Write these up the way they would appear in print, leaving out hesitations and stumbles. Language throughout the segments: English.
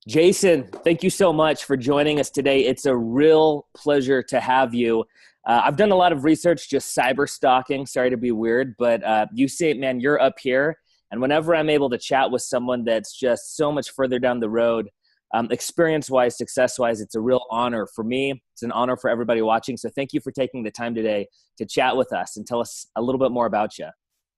Jason, thank you so much for joining us today. It's a real pleasure to have you. I've done a lot of research, just cyber stalking. Sorry to be weird, but you say, man, you're up here. And whenever I'm able to chat with someone that's just so much further down the road, experience-wise, success-wise, it's a real honor for me. It's an honor for everybody watching. So thank you for taking the time today to chat with us and tell us a little bit more about you.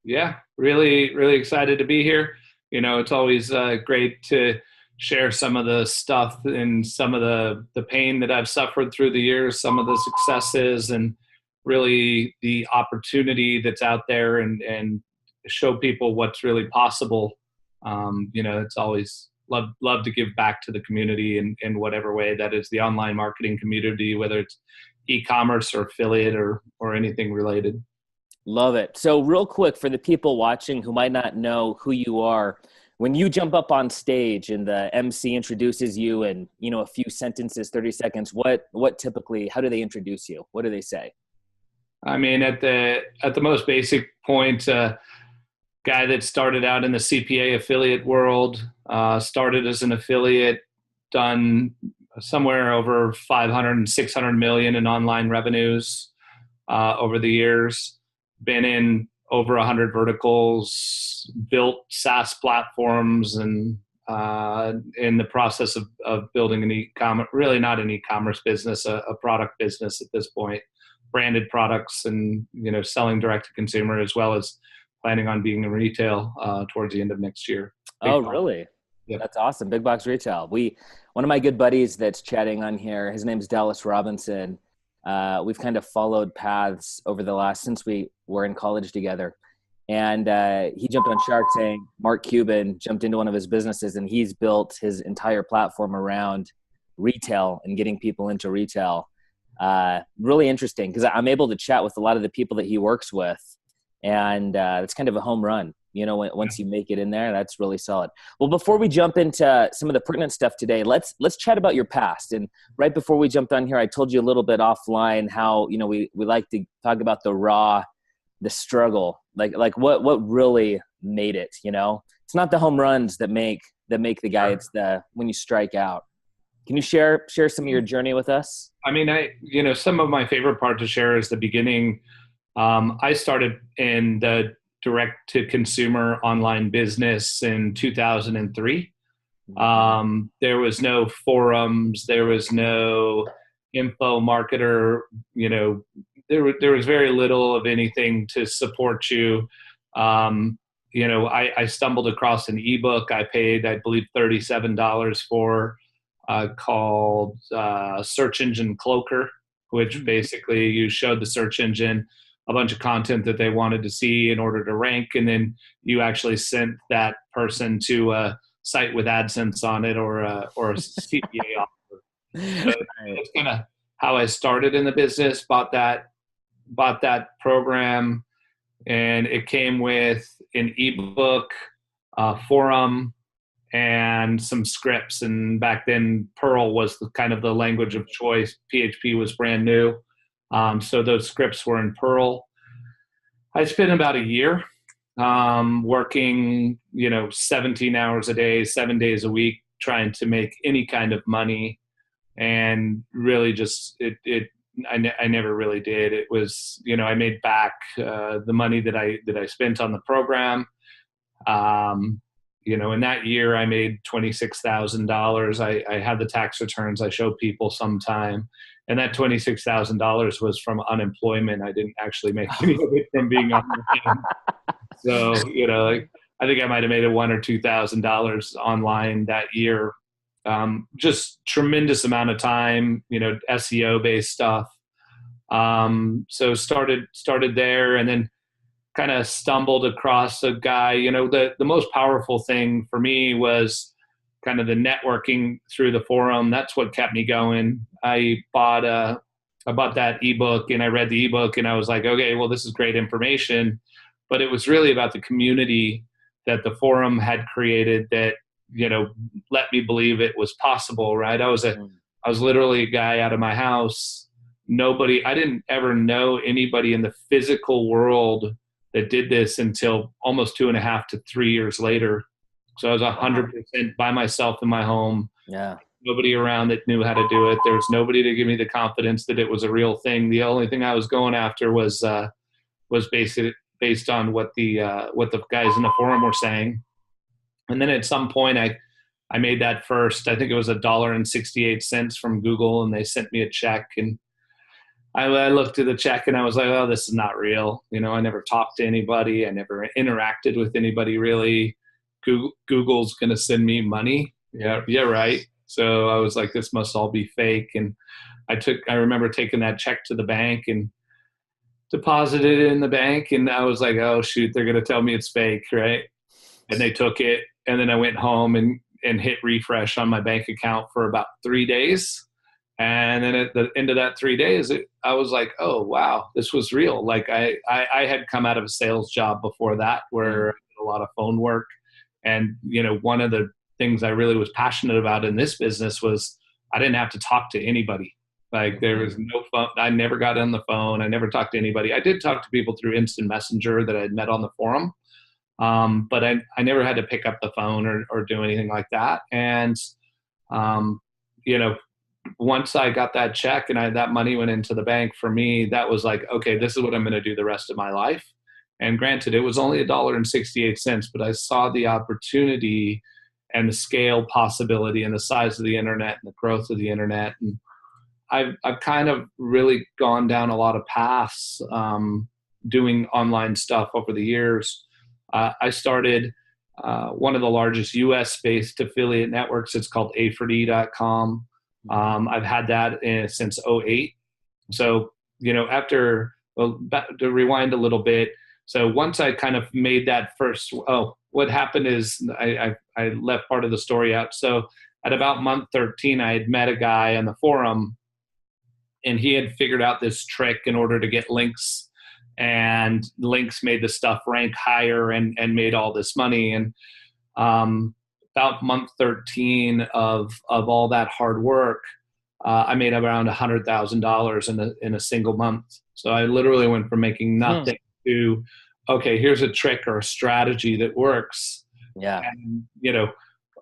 Yeah, really, really excited to be here. It's always great to share some of the stuff and some of the pain that I've suffered through the years, some of the successes, and really the opportunity that's out there, and show people what's really possible. It's always love to give back to the community in whatever way that is, the online marketing community, whether it's e-commerce or affiliate or anything related. Love it. So real quick, for the people watching who might not know who you are, when you jump up on stage and the MC introduces you in, a few sentences, 30 seconds, what typically, how do they introduce you? What do they say? I mean, at the most basic point, guy that started out in the CPA affiliate world, started as an affiliate, done somewhere over 500 and 600 million in online revenues over the years, been in over 100 verticals, built SaaS platforms, and in the process of building an e-commerce, really not an e-commerce business, a product business at this point, branded products, and selling direct to consumer, as well as planning on being in retail towards the end of next year. Really? Yep. That's awesome. Big box retail. One of my good buddies that's chatting on here, his name's Dallas Robinson. We've kind of followed paths over the last, since we were in college together. And he jumped on Shark Tank. Mark Cuban jumped into one of his businesses, and he's built his entire platform around retail and getting people into retail. Really interesting, because I'm able to chat with a lot of the people that he works with. And it's kind of a home run. Once you make it in there, that's really solid. Well, before we jump into some of the pertinent stuff today, let's chat about your past. And right before we jumped on here, I told you a little bit offline how, we like to talk about the struggle, like what really made it, It's not the home runs that make the guy, it's when you strike out. Can you share some of your journey with us? I mean, some of my favorite part to share is the beginning. I started in the direct-to-consumer online business in 2003. There was no forums. There was no info marketer. There was very little of anything to support you. I stumbled across an ebook I paid, I believe, $37 for, called Search Engine Cloaker, which basically you showed the search engine a bunch of content that they wanted to see in order to rank, and then you actually sent that person to a site with AdSense on it or a CPA offer. So that's kind of how I started in the business. Bought that program, and it came with an ebook, forum, and some scripts. And back then, Perl was kind of the language of choice. PHP was brand new. So those scripts were in Perl. I spent about a year working, 17 hours a day, 7 days a week, trying to make any kind of money. And really just, I never really did. It was, I made back the money that I spent on the program. In that year, I made $26,000. I had the tax returns I show people sometime. And that $26,000 was from unemployment. I didn't actually make any of it from being on the team. So, I think I might have made $1,000 or $2,000 online that year. Just tremendous amount of time, SEO based stuff. So started there, and then kind of stumbled across a guy. The most powerful thing for me was kind of the networking through the forum. That's what kept me going. I bought that ebook, and I read the ebook, and I was like, okay, well, this is great information, but it was really about the community that the forum had created that, let me believe it was possible, right? I was literally a guy out of my house. I didn't ever know anybody in the physical world that did this until almost 2.5 to 3 years later. So I was 100% by myself in my home, Yeah. Nobody around that knew how to do it. There was nobody to give me the confidence that it was a real thing. The only thing I was going after was based on what the guys in the forum were saying. And then at some point I made that first, I think it was $1.68 from Google, and they sent me a check, and I looked at the check and I was like, oh, this is not real. I never talked to anybody. I never interacted with anybody really. Google's going to send me money. Yeah. Yeah. Right. So I was like, this must all be fake. And I remember taking that check to the bank and deposited it in the bank. And I was like, oh shoot, they're going to tell me it's fake. Right. And they took it. And then I went home and hit refresh on my bank account for about 3 days. And then at the end of that 3 days, I was like, oh, wow, this was real. Like I had come out of a sales job before that where I did a lot of phone work. And, one of the things I really was passionate about in this business was I didn't have to talk to anybody. Like there was no phone. I never got on the phone. I never talked to anybody. I did talk to people through instant messenger that I had met on the forum. But I never had to pick up the phone or do anything like that. And, once I got that check and that money went into the bank, for me, that was like, okay, this is what I'm going to do the rest of my life. And granted, it was only $1.68, but I saw the opportunity and the scale possibility and the size of the internet and the growth of the internet. And I've kind of really gone down a lot of paths doing online stuff over the years. I started one of the largest US-based affiliate networks. It's called A4D.com. I've had that since 2008. So, to rewind a little bit. So once I kind of made that first, what happened is I left part of the story out. So at about month 13, I had met a guy on the forum, and he had figured out this trick in order to get links, and links made the stuff rank higher and made all this money. And, about month 13 of all that hard work, I made around $100,000 in a single month. So I literally went from making nothing to, okay, here's a trick or a strategy that works. Yeah. And,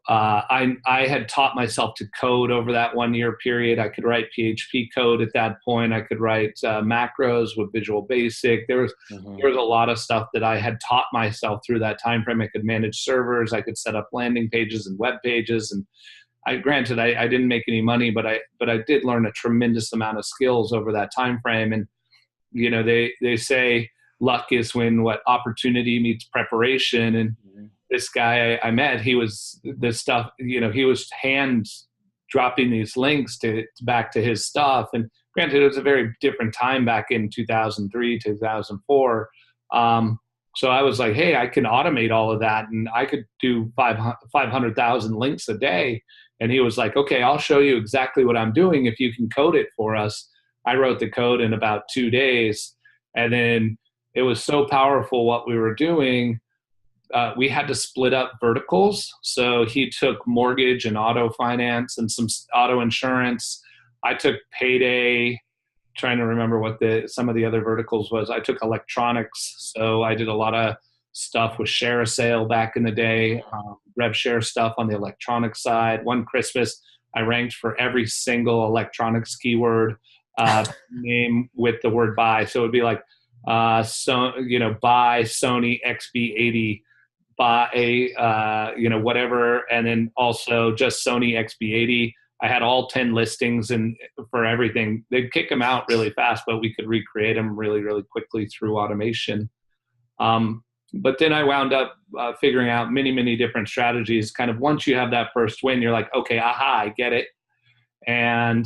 I had taught myself to code over that 1 year period. I could write PHP code at that point. I could write macros with Visual Basic. There was a lot of stuff that I had taught myself through that time frame. I could manage servers. I could set up landing pages and web pages. And I didn't make any money, but I did learn a tremendous amount of skills over that time frame. And they say luck is when opportunity meets preparation. And this guy I met, he was hand dropping these links back to his stuff. And granted, it was a very different time back in 2003, 2004. So I was like, hey, I can automate all of that, and I could do 500,000 links a day. And he was like, okay, I'll show you exactly what I'm doing if you can code it for us. I wrote the code in about 2 days. And then it was so powerful what we were doing. We had to split up verticals. So he took mortgage and auto finance and some auto insurance. I took payday, trying to remember what some of the other verticals was. I took electronics. So I did a lot of stuff with ShareASale back in the day, rev share stuff on the electronics side. One Christmas, I ranked for every single electronics keyword name with the word buy. So it would be like, buy Sony XB80, buy, whatever. And then also just Sony XB80. I had all 10 listings and for everything. They'd kick them out really fast, but we could recreate them really, really quickly through automation. But then I wound up figuring out many, many different strategies. Kind of once you have that first win, you're like, okay, aha, I get it. And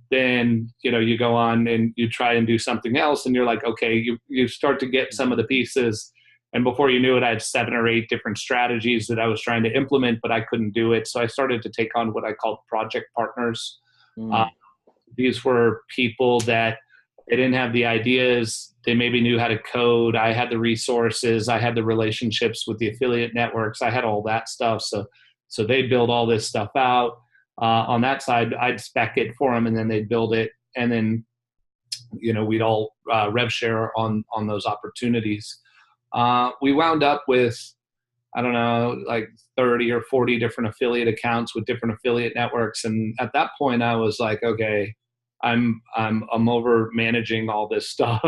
then, you go on and you try and do something else, and you're like, okay, you start to get some of the pieces. And before you knew it, I had 7 or 8 different strategies that I was trying to implement, but I couldn't do it. So I started to take on what I called project partners. These were people that they didn't have the ideas. They maybe knew how to code. I had the resources. I had the relationships with the affiliate networks. I had all that stuff. So they'd build all this stuff out. On that side, I'd spec it for them, and then they'd build it. And then, we'd all rev share on those opportunities. We wound up with, I don't know, like 30 or 40 different affiliate accounts with different affiliate networks. And at that point I was like, okay, I'm over managing all this stuff.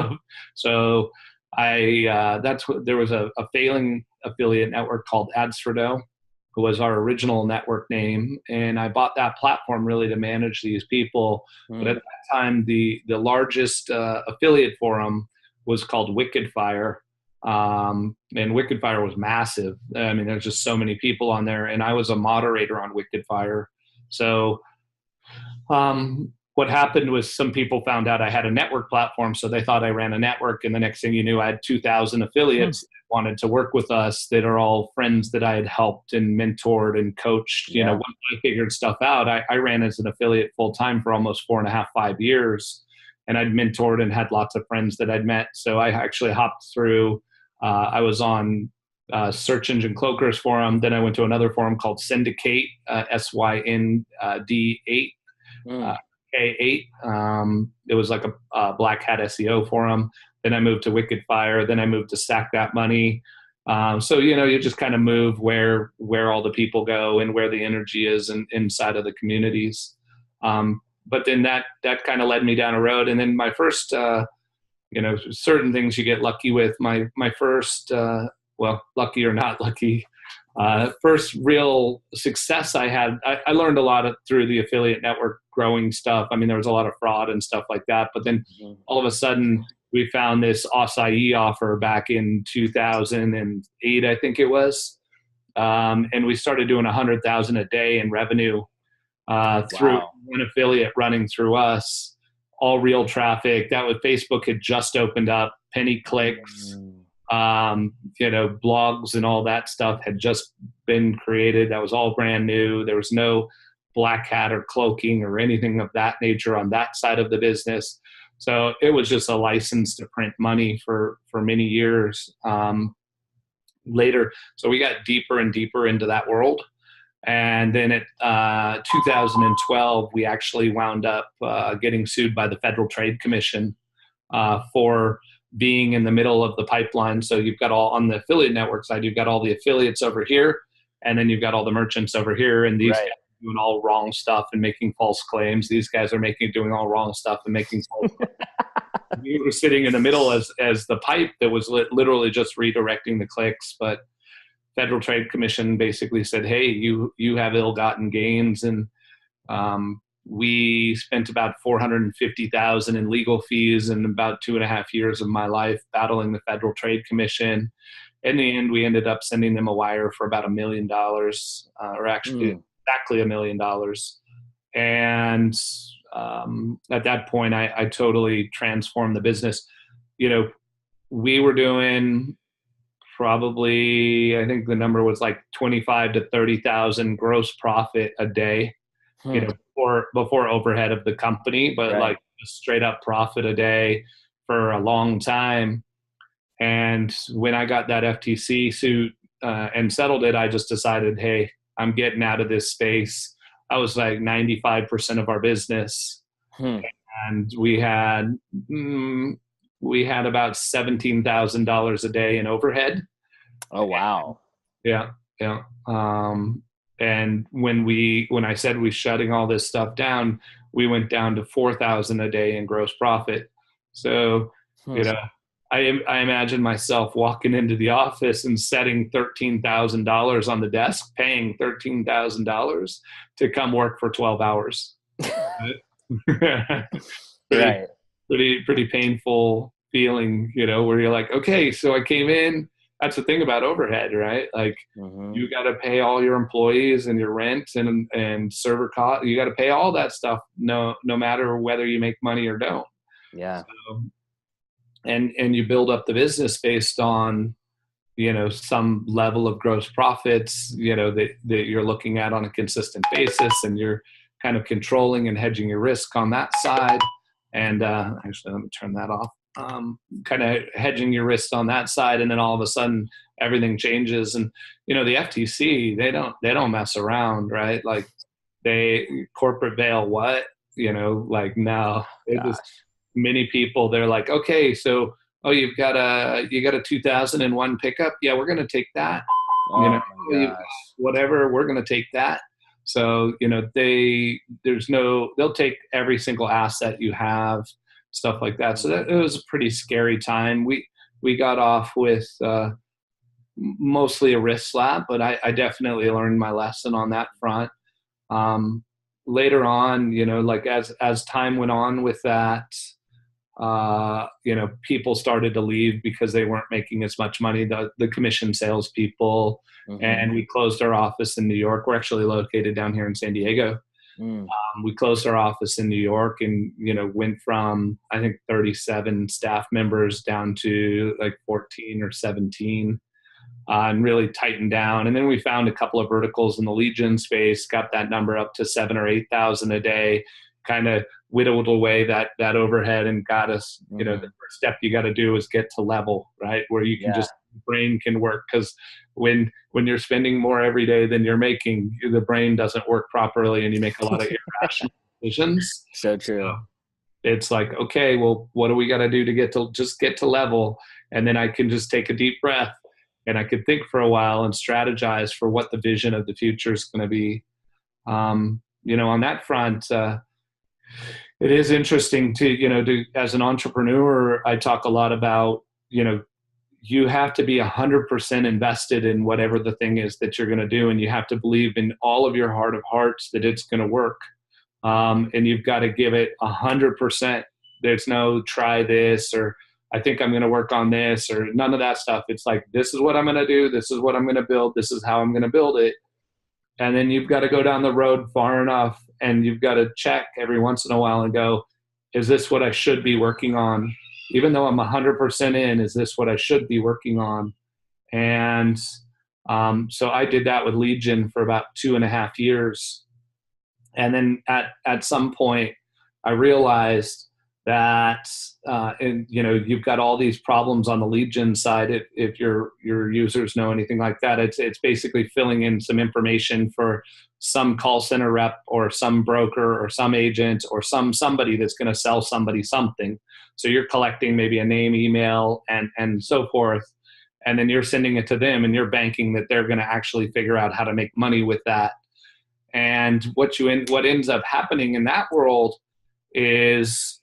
So there was a failing affiliate network called Adsferdo, who was our original network name. And I bought that platform really to manage these people. But at that time, the largest affiliate forum was called Wicked Fire. And Wicked Fire was massive. I mean, there's just so many people on there. And I was a moderator on Wicked Fire. So what happened was some people found out I had a network platform, so they thought I ran a network, and the next thing you knew, I had 2,000 affiliates that wanted to work with us that are all friends that I had helped and mentored and coached. You know, once I figured stuff out, I ran as an affiliate full-time for almost 4.5, 5 years, and I'd mentored and had lots of friends that I'd met. So I actually hopped through, I was on Search Engine Cloakers forum, then I went to another forum called Syndicate, SYND8. K8. It was like a black hat SEO forum. Then I moved to Wicked Fire. Then I moved to Stack That Money. So, you know, you just kind of move where all the people go and where the energy is inside of the communities. But then that kind of led me down a road. And then my first, you know, certain things you get lucky with. My first, well, lucky or not lucky, first real success I had, I learned a lot through the affiliate network growing stuff. I mean, there was a lot of fraud and stuff like that. But then all of a sudden we found this acai offer back in 2008, I think it was. And we started doing 100,000 a day in revenue through one affiliate running through us, all real traffic. That was Facebook had just opened up, penny clicks. You know, blogs and all that stuff had just been created. That was all brand new. There was no black hat or cloaking or anything of that nature on that side of the business. So it was just a license to print money for many years later. So we got deeper and deeper into that world. And then at 2012, we actually wound up getting sued by the Federal Trade Commission for being in the middle of the pipeline. So you've got all on the affiliate network side, you've got all the affiliates over here, and then you've got all the merchants over here. And these guys are doing all wrong stuff and making false claims. These guys are doing all wrong stuff and making false claims. We were sitting in the middle as the pipe that was literally just redirecting the clicks. But Federal Trade Commission basically said, hey, you have ill-gotten gains. And we spent about $450,000 in legal fees and about 2.5 years of my life battling the Federal Trade Commission. In the end, we ended up sending them a wire for about $1 million, or actually exactly $1 million. And at that point, I totally transformed the business. You know, we were doing probably, I think the number was like 25 to 30,000 gross profit a day. You know, before overhead of the company, but like straight up profit a day for a long time. And when I got that FTC suit and settled it, I just decided, hey, I'm getting out of this space. I was like 95% of our business. And we had about $17,000 a day in overhead. Oh, wow. Yeah. And when I said we shutting all this stuff down, we went down to 4,000 a day in gross profit. So, you know, I imagine myself walking into the office and setting $13,000 on the desk, paying $13,000 to come work for 12 hours. Pretty painful feeling, you know, where you're like, okay, so I came in. That's the thing about overhead, right? Like you got to pay all your employees and your rent and server cost. You got to pay all that stuff, no matter whether you make money or don't. Yeah. So, and you build up the business based on, you know, some level of gross profits, you know, that you're looking at on a consistent basis, and you're kind of controlling and hedging your risk on that side. And actually, let me turn that off. Kind of hedging your risk on that side, and then all of a sudden everything changes. And you know, the FTC, they don't mess around, right? Like corporate veil what, you know, like no, many people, they're like, okay, so you got a 2001 pickup, yeah, we're gonna take that. You Oh know, my "Oh, you've got gosh. whatever, we're going to take that." So, they'll take every single asset you have, stuff like that. So that it was a pretty scary time. We got off with mostly a wrist slap, but I definitely learned my lesson on that front. Um, Later on, like as time went on with that, people started to leave because they weren't making as much money, the commission salespeople, Mm-hmm. and we closed our office in New York. We're actually located down here in San Diego. Mm. We closed our office in New York and, went from, I think, 37 staff members down to like 14 or 17. And really tightened down. And then we found a couple of verticals in the lead gen space, got that number up to 7,000 or 8,000 a day, kind of whittled away that overhead and got us, the first step you got to do is get to level, right? Where you can Yeah. just, brain can work. Because when you're spending more every day than you're making, the brain doesn't work properly and you make a lot of irrational decisions. So true. So it's like, okay, well, what do we got to do to get to level? And then I can just take a deep breath and I could think for a while and strategize for what the vision of the future is going to be. On that front, it is interesting as an entrepreneur, I talk a lot about, you have to be 100% invested in whatever the thing is that you're going to do. And you have to believe in all of your heart of hearts that it's going to work. And you've got to give it 100%. There's no try this, or I think I'm going to work on this, or none of that stuff. It's like, this is what I'm going to do. This is what I'm going to build. This is how I'm going to build it. And then you've got to go down the road far enough and you've got to check every once in a while and go, is this what I should be working on? Even though I'm 100% in, is this what I should be working on? And so I did that with lead gen for about 2.5 years. And then at some point, I realized that, you've got all these problems on the lead gen side. If your users know anything like that, it's basically filling in some information for some call center rep or some broker or some agent or somebody that's going to sell somebody something. So you're collecting maybe a name, email, and so forth. And then you're sending it to them and you're banking that they're going to actually figure out how to make money with that. And what ends up happening in that world is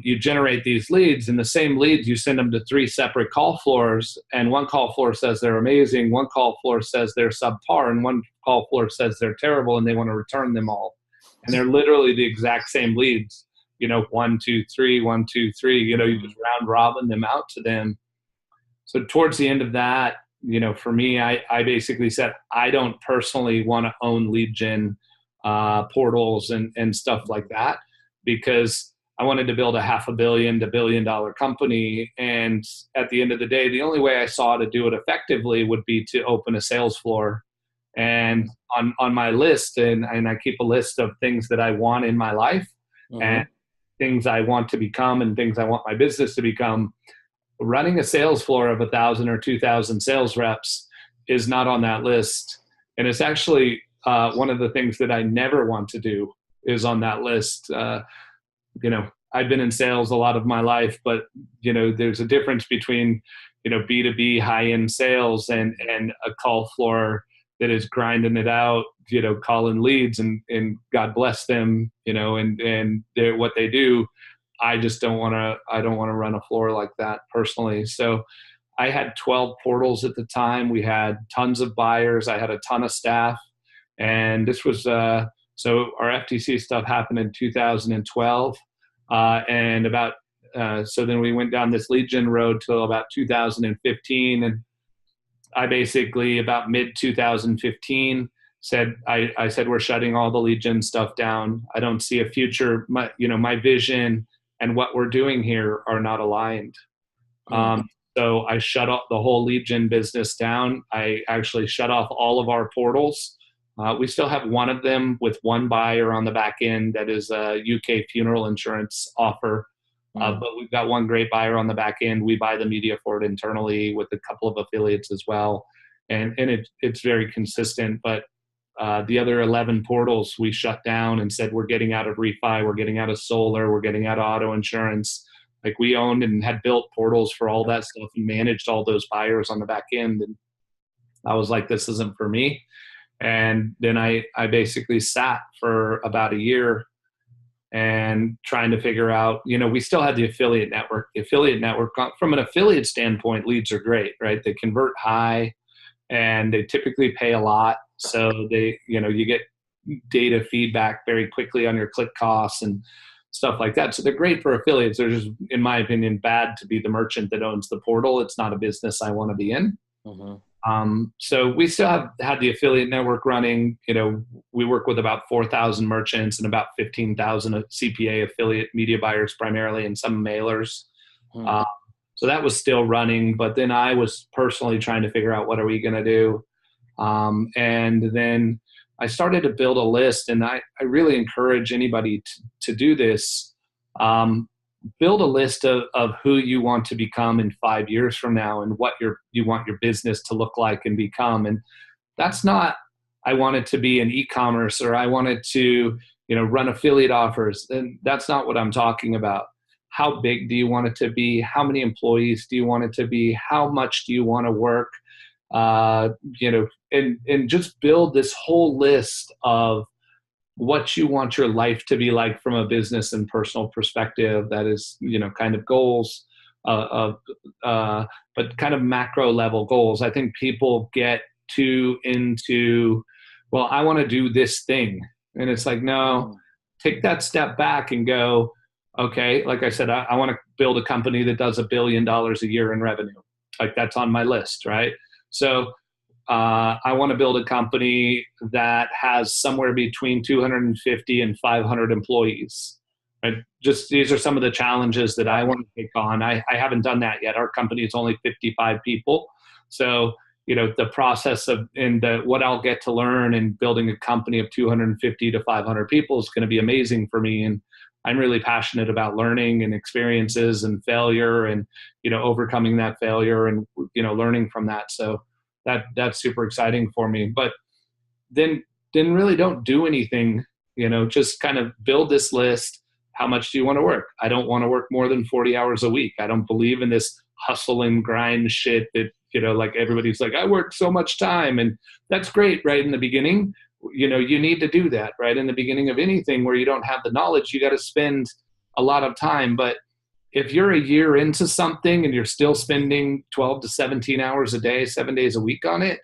you generate these leads, and the same leads, you send them to 3 separate call floors, and one call floor says they're amazing, one call floor says they're subpar, and one call floor says they're terrible and they want to return them all. And they're literally the exact same leads, 1, 2, 3, 1, 2, 3, you just round robin them out to them. So towards the end of that, for me, I basically said, I don't personally want to own lead gen portals and stuff like that, because I wanted to build a $500 million to $1 billion company. And at the end of the day, the only way I saw to do it effectively would be to open a sales floor. And on my list, and I keep a list of things that I want in my life, and things I want to become and things I want my business to become. Running a sales floor of 1,000 or 2,000 sales reps is not on that list. And it's actually one of the things that I never want to do is on that list. I've been in sales a lot of my life, but there's a difference between B2B high-end sales and a call floor that is grinding it out, calling leads, and God bless them, and they're what they do. I just don't want to run a floor like that personally. So I had 12 portals at the time. We had tons of buyers. I had a ton of staff. And this was, so our FTC stuff happened in 2012. And so then we went down this lead gen road till about 2015. And I basically, about mid 2015, I said, we're shutting all the lead gen stuff down. I don't see a future. My vision and what we're doing here are not aligned. So I shut off the whole lead gen business down. I actually shut off all of our portals. We still have one of them with one buyer on the back end that is a UK funeral insurance offer. But we've got one great buyer on the back end. We buy the media for it internally with a couple of affiliates as well. And it's very consistent. But the other 11 portals we shut down and said, we're getting out of refi, we're getting out of solar, we're getting out of auto insurance. Like, we owned and had built portals for all that stuff and managed all those buyers on the back end. And I was like, this isn't for me. And then I basically sat for about a year and trying to figure out, we still had the affiliate network. The affiliate network, from an affiliate standpoint, leads are great, right? They convert high and they typically pay a lot. So you get data feedback very quickly on your click costs and stuff like that. So they're great for affiliates. They're just, in my opinion, bad to be the merchant that owns the portal. It's not a business I want to be in. Mm-hmm. So we still had the affiliate network running. We work with about 4,000 merchants and about 15,000 CPA affiliate media buyers primarily, and some mailers. Mm-hmm. So that was still running, but then I was personally trying to figure out what are we going to do. And then I started to build a list, and I really encourage anybody to do this. Build a list of who you want to become in 5 years from now and what you want your business to look like and become. And that's not, I want it to be an e-commerce, or I want it to, run affiliate offers. And that's not what I'm talking about. How big do you want it to be? How many employees do you want it to be? How much do you want to work? And just build this whole list of what you want your life to be like from a business and personal perspective. That is, kind of goals, but kind of macro level goals. I think people get too into, well, I want to do this thing. And it's like, no, take that step back and go, okay, like I said, I want to build a company that does $1 billion a year in revenue. Like, that's on my list, right? So I want to build a company that has somewhere between 250 and 500 employees. Right? Just these are some of the challenges that I want to take on. I haven't done that yet. Our company is only 55 people. So, the process of what I'll get to learn in building a company of 250 to 500 people is going to be amazing for me. And I'm really passionate about learning and experiences and failure and, overcoming that failure and, learning from that. So that's super exciting for me. But then really don't do anything, just kind of build this list. How much do you want to work? I don't want to work more than 40 hours a week. I don't believe in this hustle and grind shit that, like everybody's like, I work so much time. And that's great, right? In the beginning, you need to do that, right? In the beginning of anything where you don't have the knowledge, you got to spend a lot of time. But if you're a year into something and you're still spending 12 to 17 hours a day, 7 days a week on it,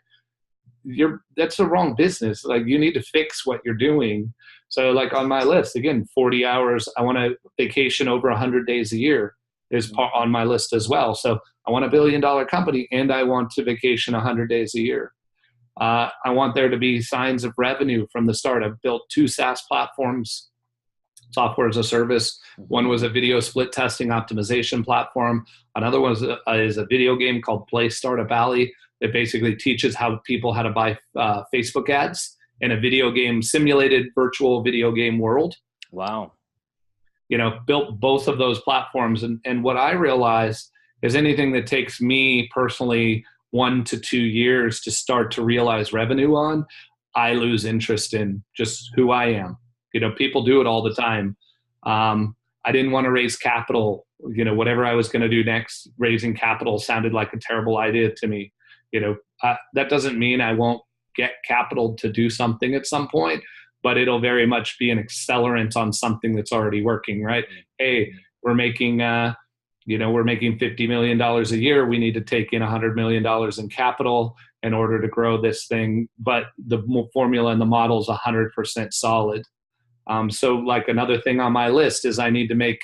that's the wrong business. Like, you need to fix what you're doing. So like on my list, again, 40 hours, I want to vacation over 100 days a year is on my list as well. So I want $1 billion company and I want to vacation 100 days a year. I want there to be signs of revenue from the start. I've built 2 SaaS platforms, software as a service. One was a video split testing optimization platform. Another one is a video game called Play Startup Alley that basically teaches how to buy Facebook ads in a video game, simulated virtual video game world. Wow. Built both of those platforms. And what I realized is anything that takes me personally 1 to 2 years to start to realize revenue on, I lose interest in just who I am. People do it all the time. I didn't want to raise capital. Whatever I was going to do next, raising capital sounded like a terrible idea to me. That doesn't mean I won't get capital to do something at some point, but it'll very much be an accelerant on something that's already working, right? Hey, we're making $50 million a year. We need to take in $100 million in capital in order to grow this thing. But the formula and the model is 100% solid. So like another thing on my list is I need to make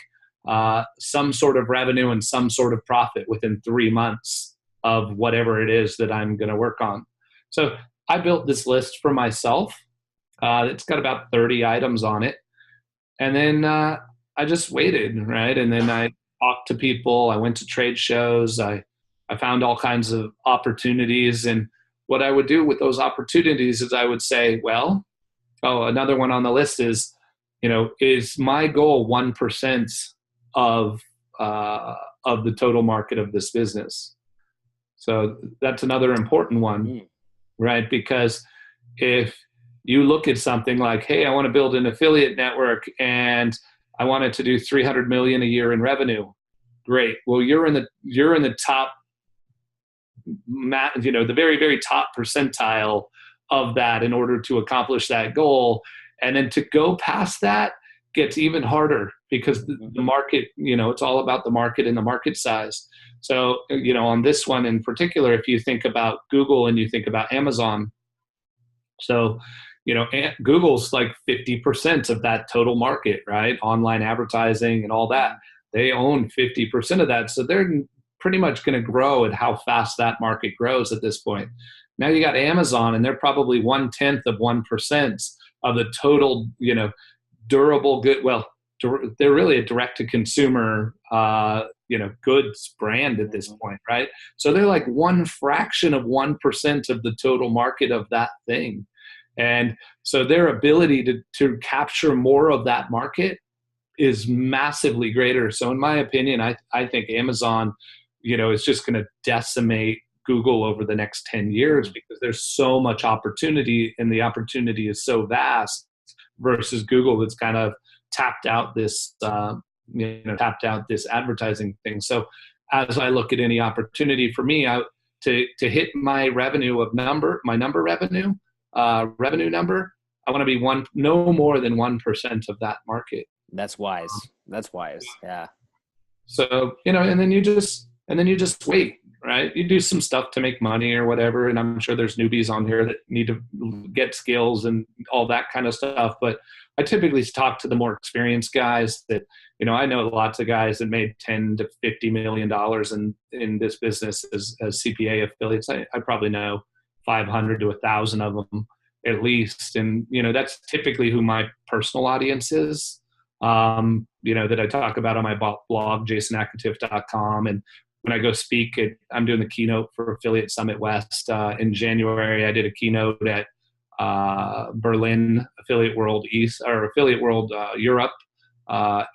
some sort of revenue and some sort of profit within 3 months of whatever it is that I'm going to work on. So I built this list for myself. It's got about 30 items on it. And then I just waited, right? And then I talked to people. I went to trade shows. I found all kinds of opportunities. And what I would do with those opportunities is I would say, well, another one on the list is, is my goal 1% of the total market of this business? So that's another important one, right? Because if you look at something like, hey, I want to build an affiliate network and I want it to do 300 million a year in revenue. Great. Well, you're in the top the very, very top percentile of that in order to accomplish that goal. And then to go past that gets even harder because the market, it's all about the market and the market size. So, on this one in particular, if you think about Google and you think about Amazon, so, Google's like 50% of that total market, right? Online advertising and all that. They own 50% of that. So they're pretty much going to grow at how fast that market grows at this point. Now you got Amazon, and they're probably 1/10 of 1% of the total, durable good. Well, they're really a direct to consumer, goods brand at this point, right? So they're like 1/fraction of 1% of the total market of that thing. And so their ability to capture more of that market is massively greater. So in my opinion, I think Amazon, is just going to decimate Google over the next 10 years because there's so much opportunity, and the opportunity is so vast versus Google that's kind of tapped out this advertising thing. So as I look at any opportunity for me to hit my revenue number, I want to be no more than 1% of that market. That's wise. Yeah. So, and then you just wait, right? You do some stuff to make money or whatever. And I'm sure there's newbies on here that need to get skills and all that kind of stuff. But I typically talk to the more experienced guys that, I know lots of guys that made $10 to $50 million in this business as CPA affiliates. I probably know 500 to 1,000 of them at least. And, that's typically who my personal audience is, that I talk about on my blog, JasonAkatiff.com. And when I go speak, I'm doing the keynote for Affiliate Summit West in January. I did a keynote at Berlin Affiliate World East or Affiliate World Europe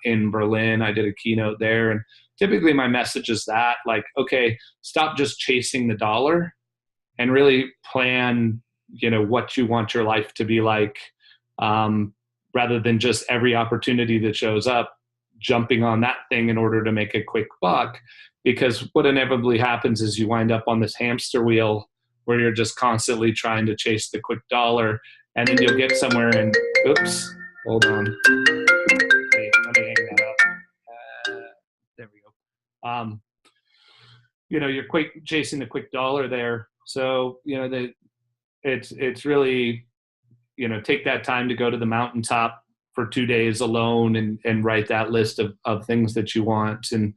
in Berlin. I did a keynote there. And typically my message is that, like, okay, stop just chasing the dollar and really plan, what you want your life to be like, rather than just every opportunity that shows up, jumping on that thing in order to make a quick buck. Because what inevitably happens is you wind up on this hamster wheel where you're just constantly trying to chase the quick dollar, and then you'll get somewhere and, oops, hold on. Let me hang that up. There we go. You're chasing the quick dollar there. So, it's really, take that time to go to the mountaintop for 2 days alone and write that list of things that you want. And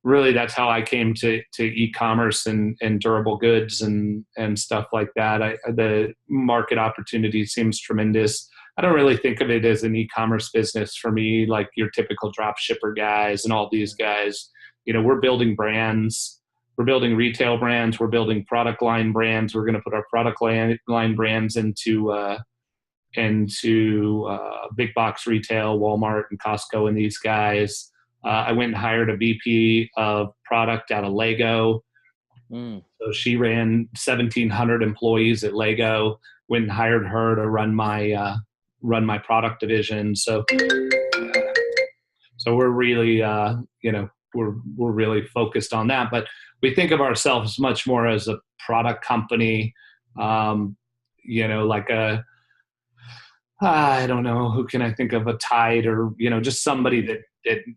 really that's how I came to e-commerce and durable goods and stuff like that. The market opportunity seems tremendous. I don't really think of it as an e-commerce business for me, like your typical drop shipper guys and all these guys. We're building brands. We're building retail brands. We're building product line brands. We're going to put our product line brands into big box retail, Walmart and Costco and these guys. I went and hired a VP of product out of Lego. So she ran 1,700 employees at Lego. Went and hired her to run my product division. So we're really, we're really focused on that. But we think of ourselves much more as a product company, like I don't know, who can I think of, a Tide or, just somebody that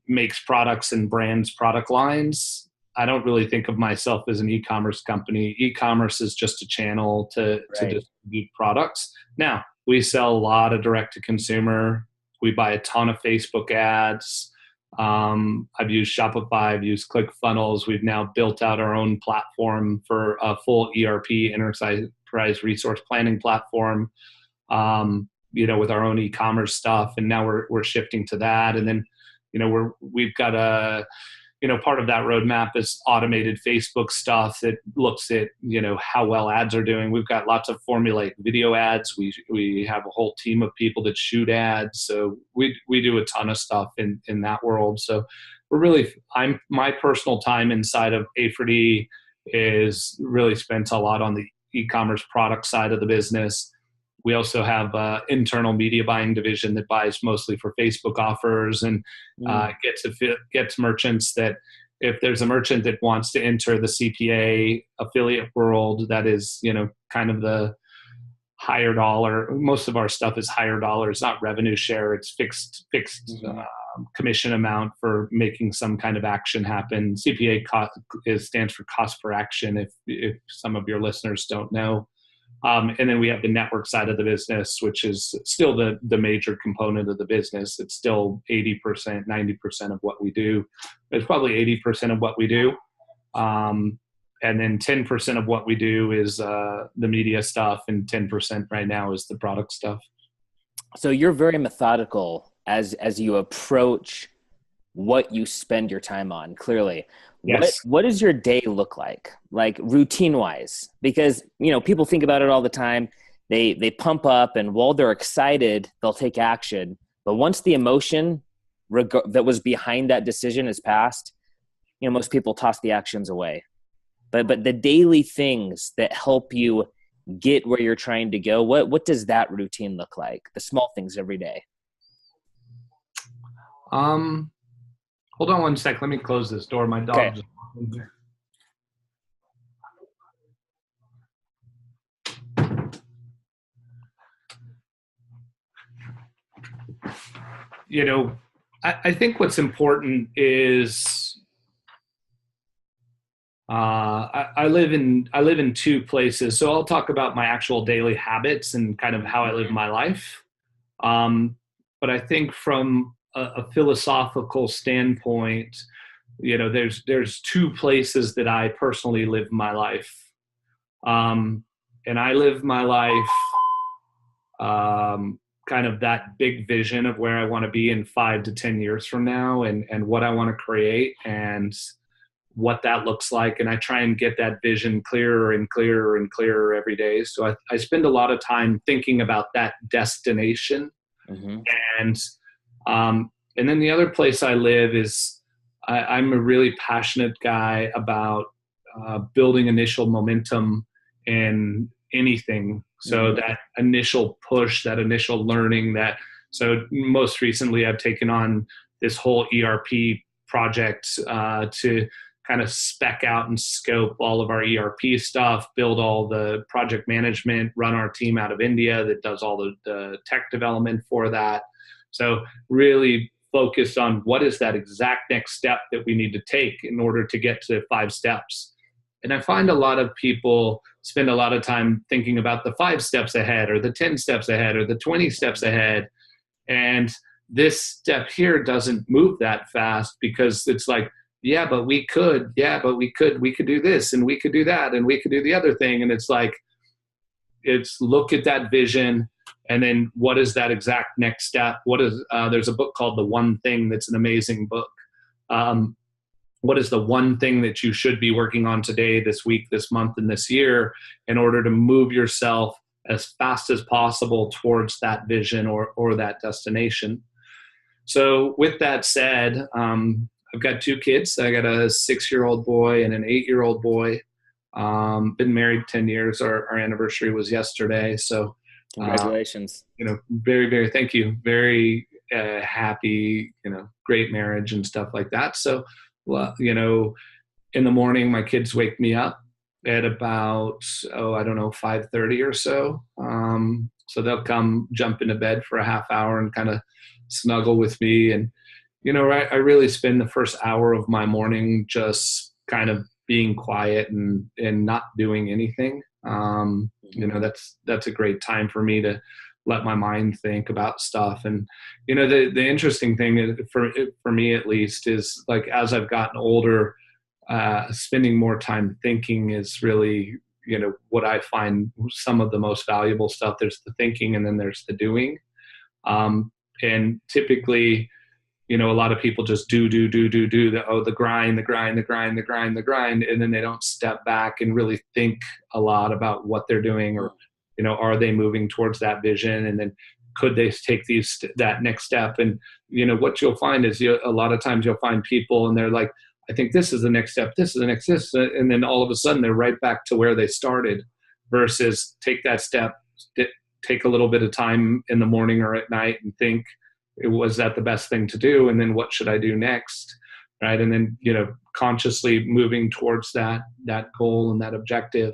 makes products and brands product lines. I don't really think of myself as an e-commerce company. E-commerce is just a channel to distribute products. Now, we sell a lot of direct to consumer. We buy a ton of Facebook ads. I've used Shopify, I've used ClickFunnels. We've now built out our own platform for a full ERP, enterprise resource planning platform, with our own e-commerce stuff. And now we're shifting to that. And then, we've got part of that roadmap is automated Facebook stuff that looks at, how well ads are doing. We've got lots of formulaic video ads. We have a whole team of people that shoot ads. So we do a ton of stuff in that world. So my personal time inside of A4D is really spent a lot on the e-commerce product side of the business. We also have an internal media buying division that buys mostly for Facebook offers and gets merchants that, if there's a merchant that wants to enter the CPA affiliate world, that is, kind of the higher dollar. Most of our stuff is higher dollar. It's not revenue share. It's fixed commission amount for making some kind of action happen. CPA stands for cost per action, if some of your listeners don't know. And then we have the network side of the business, which is still the major component of the business. It's still 80%, 90% of what we do. It's probably 80% of what we do. And then 10% of what we do is the media stuff, and 10% right now is the product stuff. So you're very methodical as you approach what you spend your time on, clearly. Yes. What does your day look like routine wise? Because, people think about it all the time. They pump up, and while they're excited, they'll take action. But once the emotion that was behind that decision is passed, most people toss the actions away. But the daily things that help you get where you're trying to go, what does that routine look like? The small things every day. Hold on one sec. Let me close this door. My dog Okay. just walked in there. I think what's important is I live in two places, so I'll talk about my actual daily habits and kind of how I live my life. But I think from a philosophical standpoint, there's two places that I personally live my life, and I live my life kind of that big vision of where I want to be in 5 to 10 years from now, and what I want to create and what that looks like. And I try and get that vision clearer and clearer and clearer every day. So I spend a lot of time thinking about that destination. Mm-hmm. And then the other place I live is I'm a really passionate guy about building initial momentum in anything. So that initial push, that initial learning, so most recently I've taken on this whole ERP project to kind of spec out and scope all of our ERP stuff, build all the project management, run our team out of India that does all the tech development for that. So really focused on what is that exact next step that we need to take in order to get to 5 steps. And I find a lot of people spend a lot of time thinking about the 5 steps ahead, or the 10 steps ahead, or the 20 steps ahead. And this step here doesn't move that fast, because it's like, we could do this, and we could do that, and we could do the other thing. And it's like, look at that vision, and then what is that exact next step? There's a book called The One Thing that's an amazing book. What is the one thing that you should be working on today, this week, this month, and this year, in order to move yourself as fast as possible towards that vision or that destination? So with that said, I've got 2 kids. I got a 6-year-old boy and an 8-year-old boy. Been married 10 years. Our anniversary was yesterday. So congratulations. Very, very, thank you. Very happy, great marriage and stuff like that. So, in the morning, my kids wake me up at about, 5:30 or so. So they'll come jump into bed for a half hour and kind of snuggle with me. And, I really spend the first hour of my morning just kind of being quiet and not doing anything. That's a great time for me to let my mind think about stuff. And, the interesting thing for me, at least, is like, as I've gotten older, spending more time thinking is really, what I find some of the most valuable stuff. There's the thinking, and then there's the doing. And typically, a lot of people just do the grind. And then they don't step back and really think a lot about what they're doing, or, are they moving towards that vision? And then could they take that next step? And, what you'll find is a lot of times you'll find people and they're like, I think this is the next step. This is the next, this. And then all of a sudden they're right back to where they started, versus take that step, take a little bit of time in the morning or at night and think, was that the best thing to do? And then what should I do next? right? And then, consciously moving towards that goal and that objective.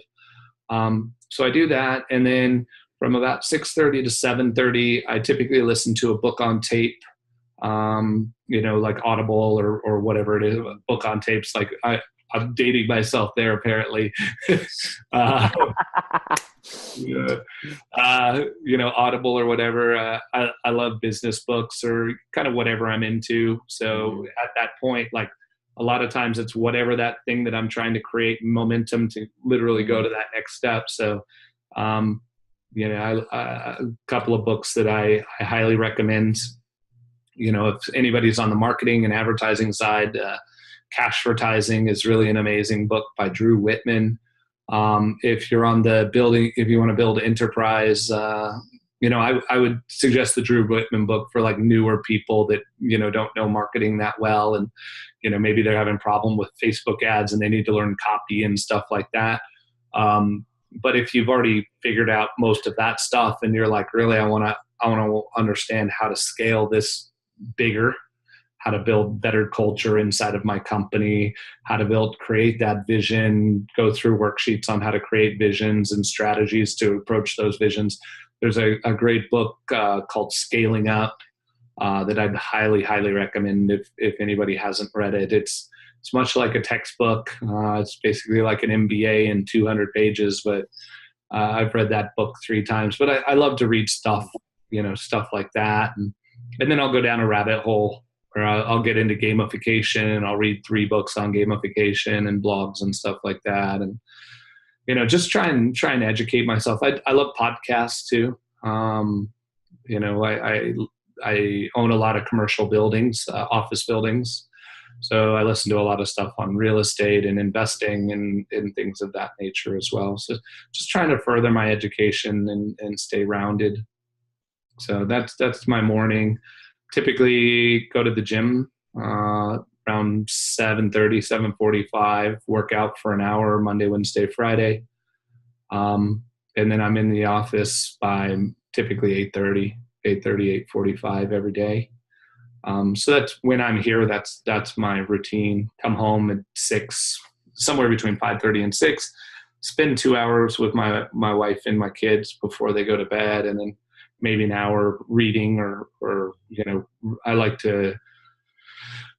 So I do that. And then from about 6:30 to 7:30, I typically listen to a book on tape, like Audible or whatever it is, a book on tapes. Like I'm dating myself there, apparently. Yeah. Audible or whatever. I love business books or kind of whatever I'm into. So at that point, like a lot of times it's whatever that thing that I'm trying to create momentum to literally go to that next step. So, a couple of books that I highly recommend, if anybody's on the marketing and advertising side, Cashvertising is really an amazing book by Drew Whitman. If you're on the building, if you want to build enterprise, I would suggest the Drew Whitman book for like newer people that, don't know marketing that well. And, maybe they're having a problem with Facebook ads and they need to learn copy and stuff like that. But if you've already figured out most of that stuff and you're like, really, I want to understand how to scale this bigger, how to build better culture inside of my company, how to create that vision, go through worksheets on how to create visions and strategies to approach those visions. There's a great book called Scaling Up that I'd highly, highly recommend if anybody hasn't read it. It's much like a textbook. It's basically like an MBA in 200 pages, but I've read that book 3 times. But I love to read stuff, stuff like that. And then I'll go down a rabbit hole, or I'll get into gamification and I'll read 3 books on gamification and blogs and stuff like that. And, just try and educate myself. I love podcasts too. I own a lot of commercial buildings, office buildings. So I listen to a lot of stuff on real estate and investing and things of that nature as well. So just trying to further my education and stay rounded. So that's my morning. Typically go to the gym around 7:30, 7:45, work out for an hour Monday, Wednesday, Friday. And then I'm in the office by typically 8:30, 8:45 every day. So that's when I'm here. That's my routine. Come home at 6, somewhere between 5:30 and 6. Spend 2 hours with my wife and my kids before they go to bed, and then maybe an hour reading or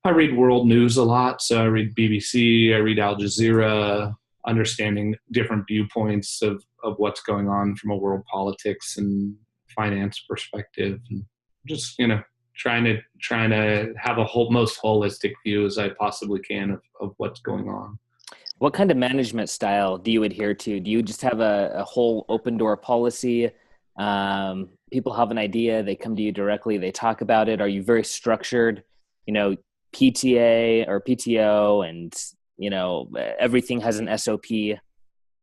I read world news a lot. So I read BBC, I read Al Jazeera, understanding different viewpoints of what's going on from a world politics and finance perspective, and just, trying to have a most holistic view as I possibly can of what's going on. What kind of management style do you adhere to? Do you just have a whole open door policy? People have an idea, they come to you directly, they talk about it. Are you very structured, PTA or PTO, and, everything has an SOP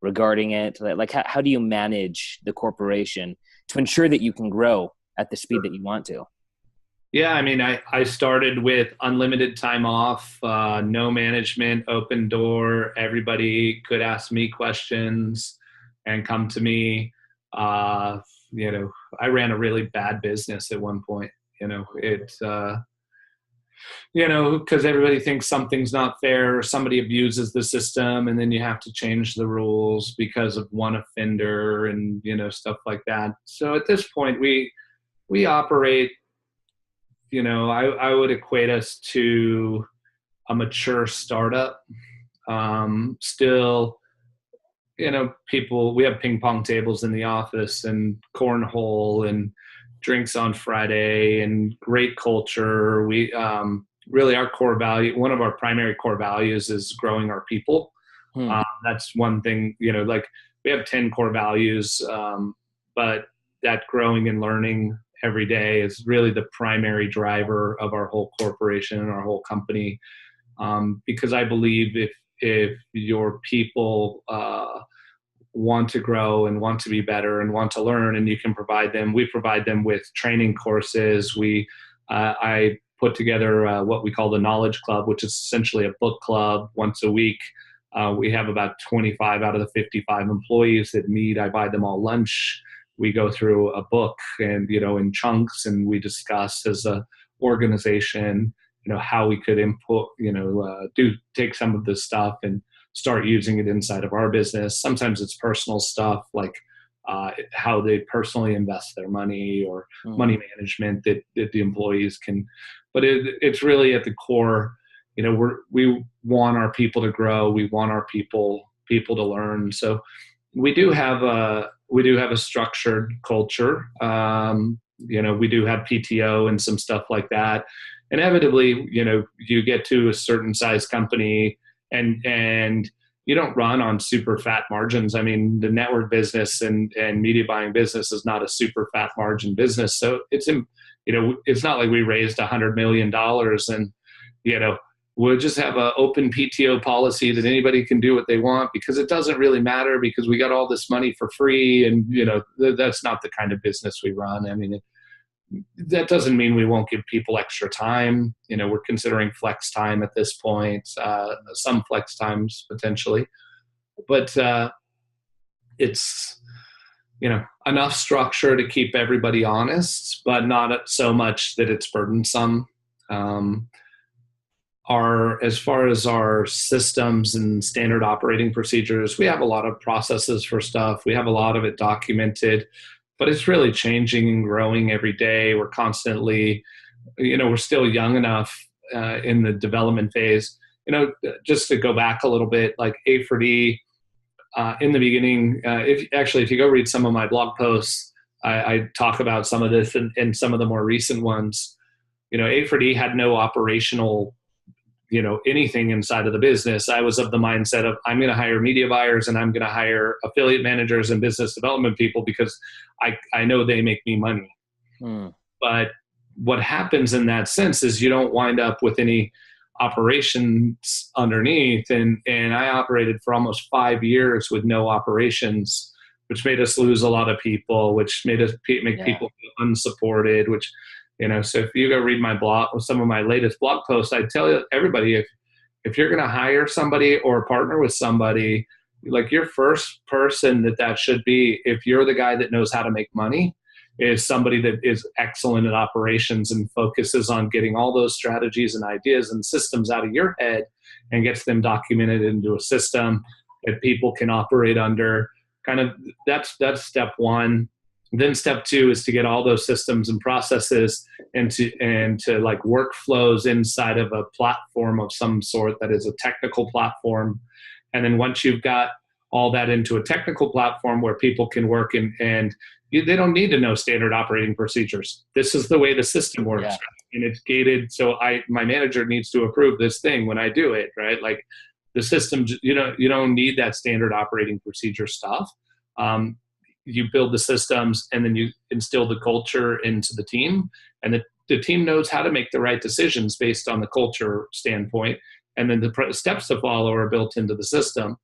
regarding it? Like how do you manage the corporation to ensure that you can grow at the speed that you want to? Yeah, I mean, I started with unlimited time off, no management, open door. Everybody could ask me questions and come to me. I ran a really bad business at one point. Because everybody thinks something's not fair, or somebody abuses the system, and then you have to change the rules because of one offender and, stuff like that. So at this point, we operate, I would equate us to a mature startup. Still, we have ping pong tables in the office and cornhole and drinks on Friday and great culture. We really, our core value, one of our primary core values is growing our people. That's one thing, like we have 10 core values, but that growing and learning every day is really the primary driver of our whole corporation and our whole company. Because I believe if your people want to grow and want to be better and want to learn, and you can we provide them with training courses. I put together what we call the Knowledge Club, which is essentially a book club once a week. We have about 25 out of the 55 employees that meet. I buy them all lunch. We go through a book and, in chunks, and we discuss as a organization. how we could input, take some of this stuff and start using it inside of our business. Sometimes it's personal stuff like how they personally invest their money or money management that the employees can. But it's really at the core. We want our people to grow. We want our people to learn. So we do have a structured culture. We do have PTO and some stuff like that. Inevitably, you get to a certain size company and you don't run on super fat margins. I mean, the network business and media buying business is not a super fat margin business. So it's not like we raised $100 million and, we'll just have an open PTO policy that anybody can do what they want because it doesn't really matter because we got all this money for free. And, that's not the kind of business we run. I mean, that doesn't mean we won't give people extra time. We're considering flex time at this point, some flex times potentially, but it's, enough structure to keep everybody honest, but not so much that it's burdensome. As far as our systems and standard operating procedures, we have a lot of processes for stuff. We have a lot of it documented, but it's really changing and growing every day. We're constantly, we're still young enough in the development phase. Just to go back a little bit, like A4D, in the beginning, if you go read some of my blog posts, I talk about some of this and some of the more recent ones. A4D had no operational anything inside of the business. I was of the mindset of I'm going to hire media buyers and I'm going to hire affiliate managers and business development people because I know they make me money. But what happens in that sense is you don't wind up with any operations underneath. And I operated for almost 5 years with no operations, which made us lose a lot of people, which made us make people feel unsupported, which so if you go read my blog, some of my latest blog posts, I tell everybody, if you're going to hire somebody or partner with somebody, like your first person that should be, if you're the guy that knows how to make money, is somebody that is excellent at operations and focuses on getting all those strategies and ideas and systems out of your head and gets them documented into a system that people can operate under. Kind of that's step one. Then step two is to get all those systems and processes into like workflows inside of a platform of some sort that is a technical platform. And then once you've got all that into a technical platform where people can work and they don't need to know standard operating procedures. This is the way the system works, right? And it's gated. So my manager needs to approve this thing when I do it, right? Like the system, you don't need that standard operating procedure stuff. You build the systems and then you instill the culture into the team, and the team knows how to make the right decisions based on the culture standpoint. And then the steps to follow are built into the system.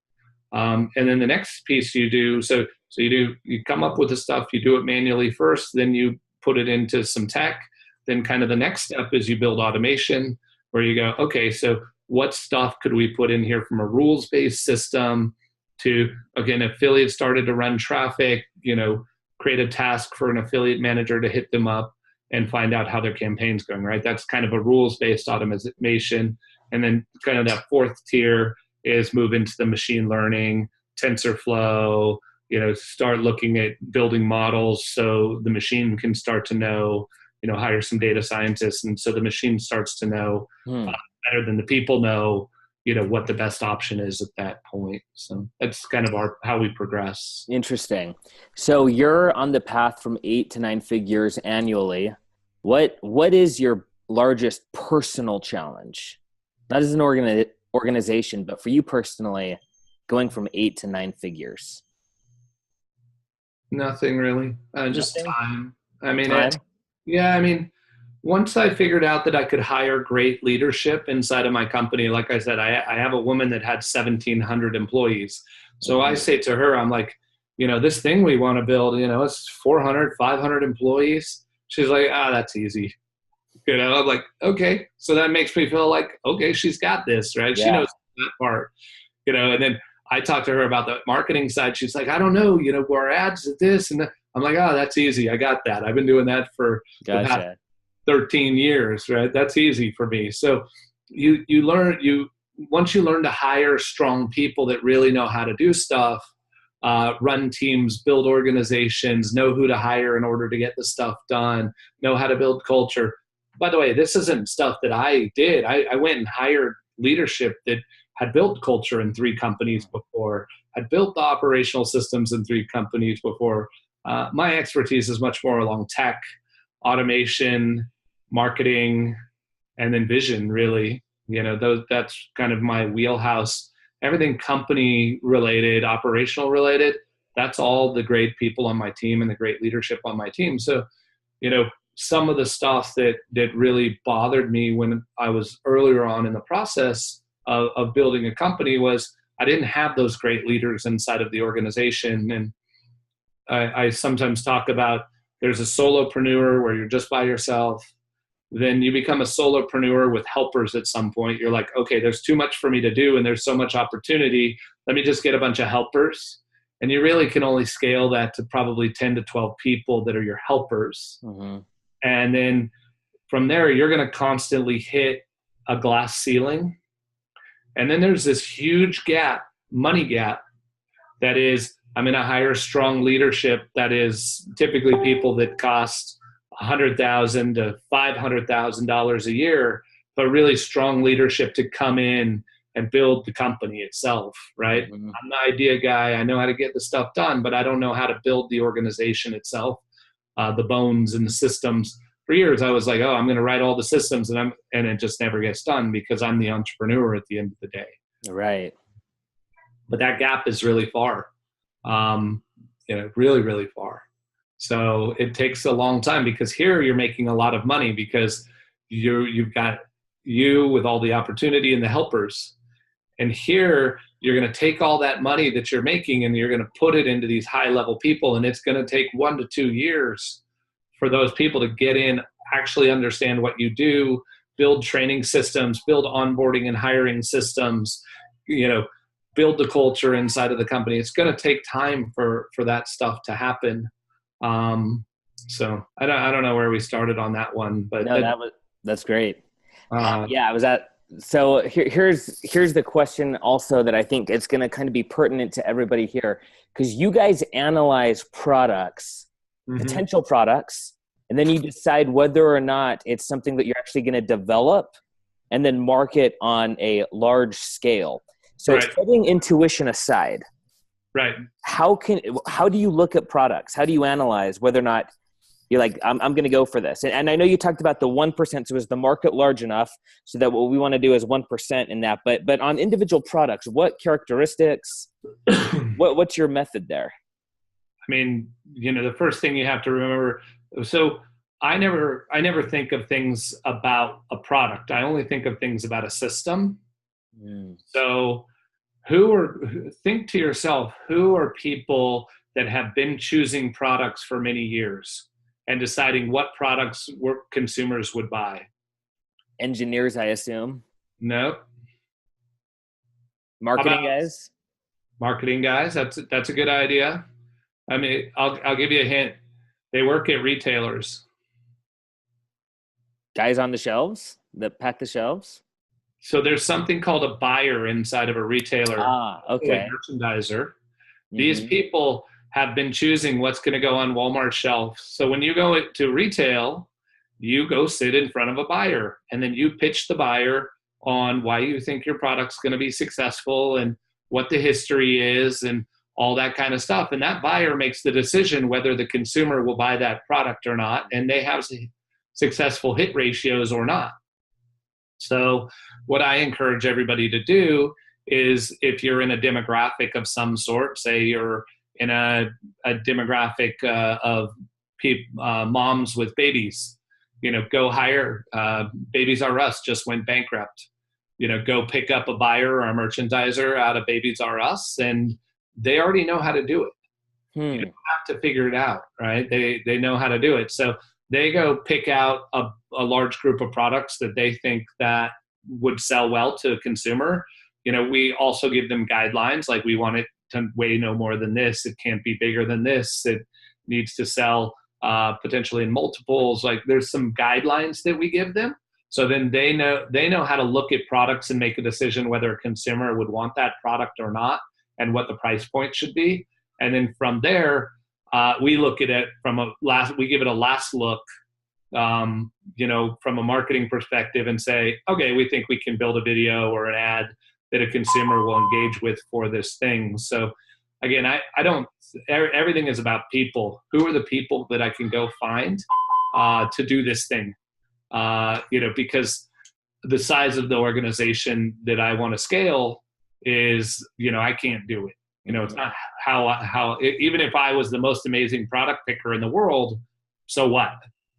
And then the next piece you do, so you come up with the stuff, you do it manually first, then you put it into some tech. Then kind of the next step is you build automation where you go, okay, so what stuff could we put in here from a rules-based system to, again, affiliates started to run traffic, create a task for an affiliate manager to hit them up and find out how their campaign's going, right? That's kind of a rules-based automation. And then kind of that fourth tier is move into the machine learning, TensorFlow, start looking at building models so the machine can start to know, hire some data scientists. And so the machine starts to know better than the people know, what the best option is at that point. So that's kind of how we progress. Interesting. So you're on the path from 8 to 9 figures annually. What is your largest personal challenge? Not as an organization, but for you personally, going from 8 to 9 figures? Nothing really. Just time. I mean, once I figured out that I could hire great leadership inside of my company, like I said, I have a woman that had 1,700 employees. So I say to her, I'm like, this thing we want to build, it's 400, 500 employees. She's like, that's easy. I'm like, okay. So that makes me feel like, okay, she's got this, right? Yeah. She knows that part, and then I talked to her about the marketing side. She's like, I don't know, our ads at this. And I'm like, that's easy. I got that. I've been doing that for the past 13 years, right? That's easy for me. So once you learn to hire strong people that really know how to do stuff, run teams, build organizations, know who to hire in order to get the stuff done, know how to build culture. By the way, this isn't stuff that I did. I went and hired leadership that had built culture in 3 companies before, had built the operational systems in 3 companies before. My expertise is much more along tech, automation, marketing, and then vision, really. That's kind of my wheelhouse. Everything company related, operational related, that's all the great people on my team and the great leadership on my team. So, some of the stuff that really bothered me when I was earlier on in the process of building a company was I didn't have those great leaders inside of the organization. And I sometimes talk about there's a solopreneur where you're just by yourself. Then you become a solopreneur with helpers at some point. You're like, okay, there's too much for me to do and there's so much opportunity. Let me just get a bunch of helpers. And you really can only scale that to probably 10 to 12 people that are your helpers. Mm-hmm. And then from there, you're going to constantly hit a glass ceiling. And then there's this huge gap, money gap, that is, I'm going to hire strong leadership that is typically people that cost $100,000 to $500,000 a year, but really strong leadership to come in and build the company itself, right? Mm-hmm. I'm the idea guy. I know how to get the stuff done, but I don't know how to build the organization itself, the bones and the systems. For years, I was like, oh, I'm going to write all the systems, and it just never gets done because I'm the entrepreneur at the end of the day. Right. But that gap is really far, really, really far. So it takes a long time because here you're making a lot of money because you've got you with all the opportunity and the helpers. And here you're going to take all that money that you're making and you're going to put it into these high level people. And it's going to take 1 to 2 years for those people to get in, actually understand what you do, build training systems, build onboarding and hiring systems, build the culture inside of the company. It's going to take time for that stuff to happen. So I don't know where we started on that one, but no, that's great. So here's the question also that I think it's going to kind of be pertinent to everybody here, because you guys analyze products, mm-hmm. potential products, and then you decide whether or not it's something that you're actually going to develop and then market on a large scale. So right. Setting intuition aside, right? How do you look at products? How do you analyze whether or not you're like, I'm going to go for this? And I know you talked about the 1%. So is the market large enough so that what we want to do is 1% in that? But on individual products, what characteristics? What's your method there? I mean, the first thing you have to remember. So I never think of things about a product. I only think of things about a system. Mm. So think to yourself, who are people that have been choosing products for many years and deciding what products consumers would buy? Engineers, I assume. No. Marketing guys. Marketing guys. That's a good idea. I mean, I'll give you a hint. They work at retailers. Guys on the shelves that pack the shelves. So there's something called a buyer inside of a retailer. Okay. A merchandiser. Mm-hmm. These people have been choosing what's going to go on Walmart shelves. So when you go to retail, you go sit in front of a buyer and then you pitch the buyer on why you think your product's going to be successful and what the history is and all that kind of stuff. And that buyer makes the decision whether the consumer will buy that product or not. And they have successful hit ratios or not. So what I encourage everybody to do is, if you're in a demographic of some sort, say you're in a demographic of moms with babies, go hire Babies R Us just went bankrupt. Go pick up a buyer or a merchandiser out of Babies R Us, and they already know how to do it. You don't have to figure it out, right? They know how to do it. So they go pick out a large group of products that they think that would sell well to a consumer. We also give them guidelines, like we want it to weigh no more than this. It can't be bigger than this. It needs to sell potentially in multiples. Like there's some guidelines that we give them. So then they know how to look at products and make a decision whether a consumer would want that product or not and what the price point should be. And then from there, we look at it we give it a last look, from a marketing perspective and say, okay, we think we can build a video or an ad that a consumer will engage with for this thing. So again, everything is about people. Who are the people that I can go find to do this thing? Because the size of the organization that I want to scale is, I can't do it. It's not even if I was the most amazing product picker in the world, so what?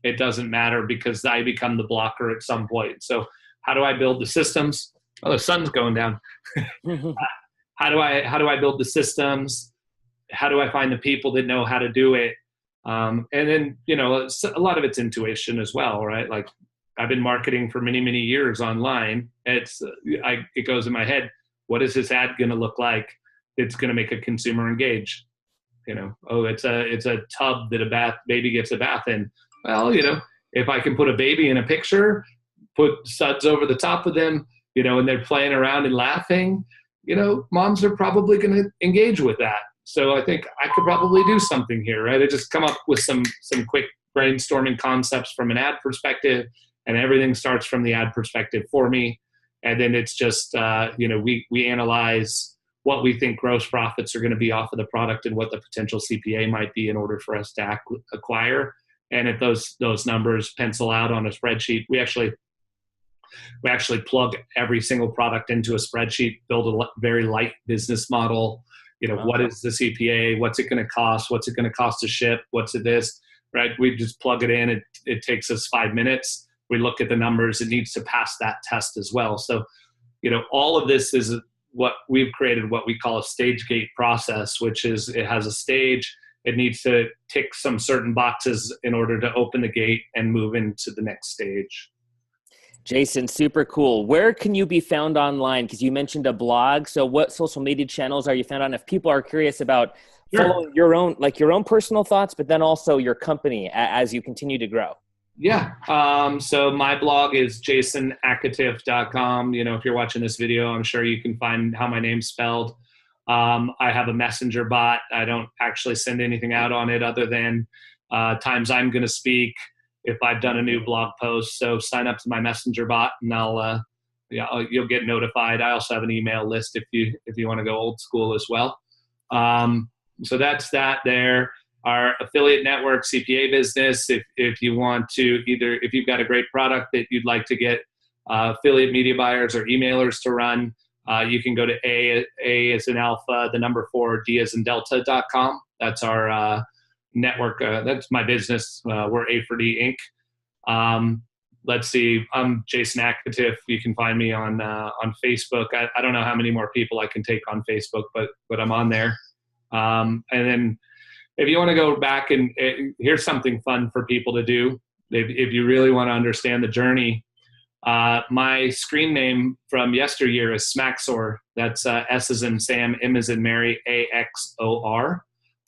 It doesn't matter because I become the blocker at some point. So how do I build the systems? Oh, the sun's going down. How do I build the systems? How do I find the people that know how to do it? And then, a lot of it's intuition as well, right? Like I've been marketing for many, many years online. It goes in my head. What is this ad going to look like? It's going to make a consumer engage. It's a tub that a baby gets a bath in. Well, if I can put a baby in a picture, put suds over the top of them, and they're playing around and laughing, moms are probably going to engage with that. So I think I could probably do something here, right? I just come up with some quick brainstorming concepts from an ad perspective, and everything starts from the ad perspective for me. And then it's just, we analyze what we think gross profits are going to be off of the product and what the potential CPA might be in order for us to acquire. And if those numbers pencil out on a spreadsheet, we actually plug every single product into a spreadsheet, build a very light business model. What is the CPA? What's it going to cost? What's it going to cost to ship? What's it this, right? We just plug it in. It takes us 5 minutes. We look at the numbers. It needs to pass that test as well. So, all of this is what we've created, what we call a stage gate process, which is it has a stage. It needs to tick some certain boxes in order to open the gate and move into the next stage. Jason, super cool. Where can you be found online? Because you mentioned a blog. So what social media channels are you found on? If people are curious about following your own personal thoughts, but then also your company as you continue to grow. Yeah. So my blog is JasonAkatiff.com. If you're watching this video, I'm sure you can find how my name's spelled. I have a messenger bot. I don't actually send anything out on it other than times I'm going to speak if I've done a new blog post. So sign up to my messenger bot and you'll get notified. I also have an email list if you want to go old school as well. So that's that there. Our affiliate network, CPA business, if you want to if you've got a great product that you'd like to get affiliate media buyers or emailers to run, you can go to A as in alpha, the number 4, D as in delta.com. That's our network. That's my business. We're A4D Inc. Let's see. I'm Jason Akatiff. You can find me on Facebook. I don't know how many more people I can take on Facebook, but I'm on there. And then if you want to go back and here's something fun for people to do, if you really want to understand the journey. My screen name from yesteryear is Smaxor. That's S as in Sam, M as in Mary, AXOR.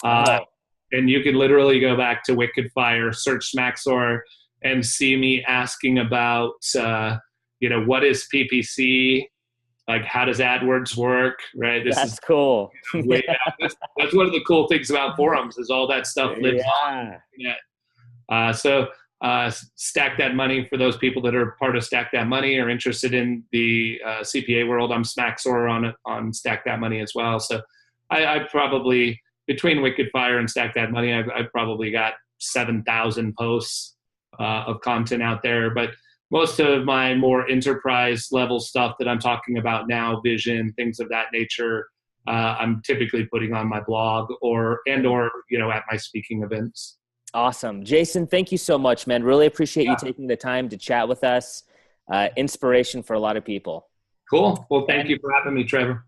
And you can literally go back to Wicked Fire, search Smaxor, and see me asking about, what is PPC? Like, how does AdWords work? Right? That's cool. That's one of the cool things about forums is all that stuff lives on. Yeah. So Stack That Money, for those people that are part of Stack That Money or interested in the CPA world, I'm Smaxor on Stack That Money as well. So I probably, between Wicked Fire and Stack That Money, I've probably got 7,000 posts of content out there. But most of my more enterprise level stuff that I'm talking about now, vision, things of that nature, I'm typically putting on my blog or at my speaking events. Awesome. Jason, thank you so much, man. Really appreciate you taking the time to chat with us. Inspiration for a lot of people. Cool. Well, thank you for having me, Trevor.